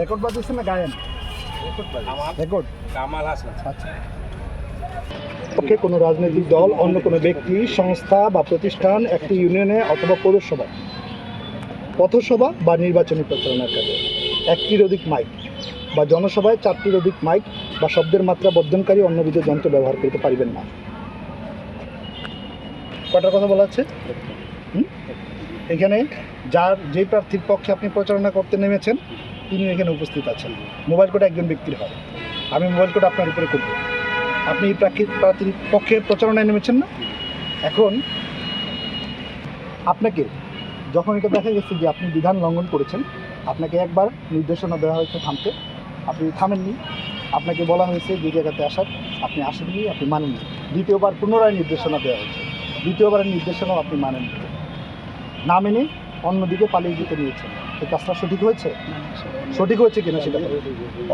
Record বাজিয়েছেন না Gayen? Record. Kamal Hasan. আচ্ছা, ওকে কোনো রাজনৈতিক দল, অন্য কোনো ব্যক্তি, সংস্থা বা প্রতিষ্ঠান একটি ইউনিয়নে অথবা পৌরসভায় পথসভা বা নির্বাচনী প্রচারণার কাজে একটির অধিক মাইক বা জনসভায় 4টির অধিক মাইক বা শব্দের মাত্রা বর্ধনকারী অন্যবিধ যন্ত্র ব্যবহার করতে পারবেন না। কটার কথা বলা আছে? এখানে যে প্রার্থীর পক্ষে আপনি প্রচারণা করতে নেমেছেন তিনি এখানে উপস্থিত আছেন। মোবাইল কোড একজন ব্যক্তির হয়, আমি মোবাইল কোড আপনার উপরে করব। আপনি প্রার্থীর পক্ষে প্রচারণায় নেমেছেন না? এখন আপনাকে যখন এটা দেখা গেছে যে আপনি বিধান লঙ্ঘন করেছেন, আপনাকে একবার নির্দেশনা দেওয়া হয়েছে থামতে, আপনি থামেননি। আপনাকে বলা হয়েছে যে জায়গাতে আসার, আপনি আসেননি, আপনি মানেননি। দ্বিতীয়বার পুনরায় নির্দেশনা দেওয়া হয়েছে, দ্বিতীয়বারের নির্দেশনাও আপনি মানেননি। না মেনে অন্যদিকে পালিয়ে যেতে নিয়েছেন। এই কাজটা সঠিক হয়েছে? সঠিক হয়েছে কিনা সেটা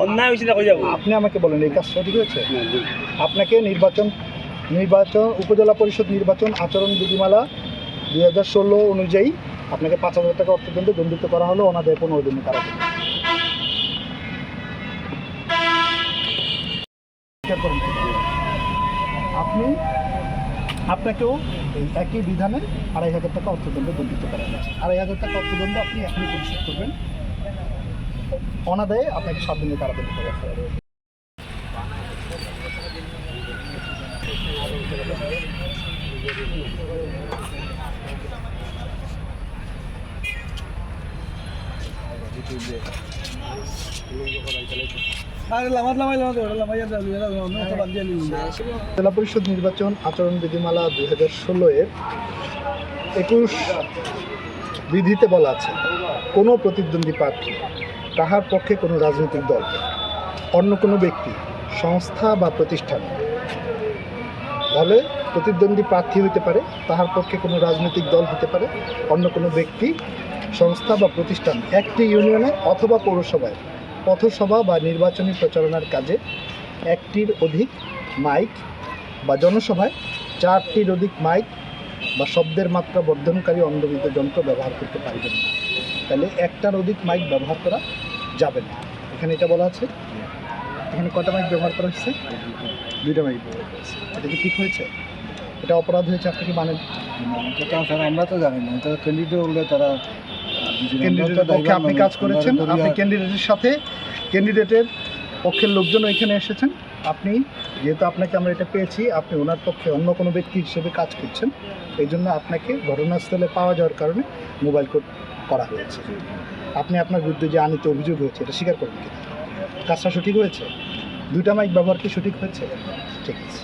অন্যায় হয়েছে না, কই যাব? আপনি আমাকে বলেন, এই কাজ সঠিক হয়েছে? আপনাকে নির্বাচন উপজেলা পরিষদ নির্বাচন আচরণ বিধিমালা 2016 অনুযায়ী আপনাকে 5,000 টাকা অর্থদণ্ডে দণ্ডিত করা হলো, অনাদায়ে 15 দিনের কারাদণ্ড। আপনাকেও এই একই বিধানে 2,500 টাকা অর্থদণ্ডে দণ্ডিত করা হয়েছে। 2,500 টাকা অর্থদণ্ড আপনি এখনই পরিশোধ করবেন, অনাদায়ে আপনাকে 7 দিনের কারাদণ্ড করা হবে। জেলা পরিষদ নির্বাচন আচরণ বিধিমালা 2016 এর 21 বিধিতে বলা আছে, কোনো প্রতিদ্বন্দ্বী প্রার্থী, তাহার পক্ষে কোনো রাজনৈতিক দল, অন্য কোনো ব্যক্তি, সংস্থা বা প্রতিষ্ঠান, ফলে প্রতিদ্বন্দ্বী প্রার্থী হতে পারে, তাহার পক্ষে কোনো রাজনৈতিক দল হতে পারে, অন্য কোনো ব্যক্তি, সংস্থা বা প্রতিষ্ঠান একটি ইউনিয়নে অথবা পৌরসভায় পথসভা বা নির্বাচনী প্রচারণার কাজে একটির অধিক মাইক বা জনসভায় 4টির অধিক মাইক বা শব্দের মাত্রা বর্ধনকারী অন্যবিধ যন্ত্র ব্যবহার করতে পারবেন না। তাহলে একটার অধিক মাইক ব্যবহার করা যাবে না। এখানে এটা বলা আছে। এখানে কটা মাইক ব্যবহার করা হচ্ছে? 2টা মাইক ব্যবহার করা হচ্ছে। এটা কি ঠিক হয়েছে? এটা অপরাধ হয়েছে, আপনি কি মানেন? আমরা তো জানি না, তারা ক্যান্ডিডেট হলে তারা ক্যান্ডিডেটের পক্ষে আপনি কাজ করেছেন, আপনি ক্যান্ডিডেটের সাথে ক্যান্ডিডেটের পক্ষের লোকজন এখানে এসেছেন। আপনি যেহেতু আপনাকে আমরা এটা পেয়েছি, আপনি ওনার পক্ষে অন্য কোনো ব্যক্তি হিসেবে কাজ করছেন, এই জন্য আপনাকে ঘটনাস্থলে পাওয়া যাওয়ার কারণে মোবাইল কোড করা হয়েছে। আপনি আপনার বিরুদ্ধে যে আনিত অভিযোগ হয়েছে এটা স্বীকার করবেন কিনা? কাজটা সঠিক হয়েছে? 2টা মাইক ব্যবহার কি সঠিক হয়েছে? ঠিক আছে।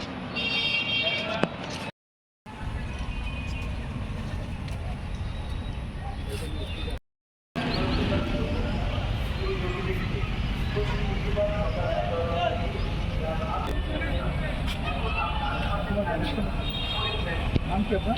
নাম কি আপনার?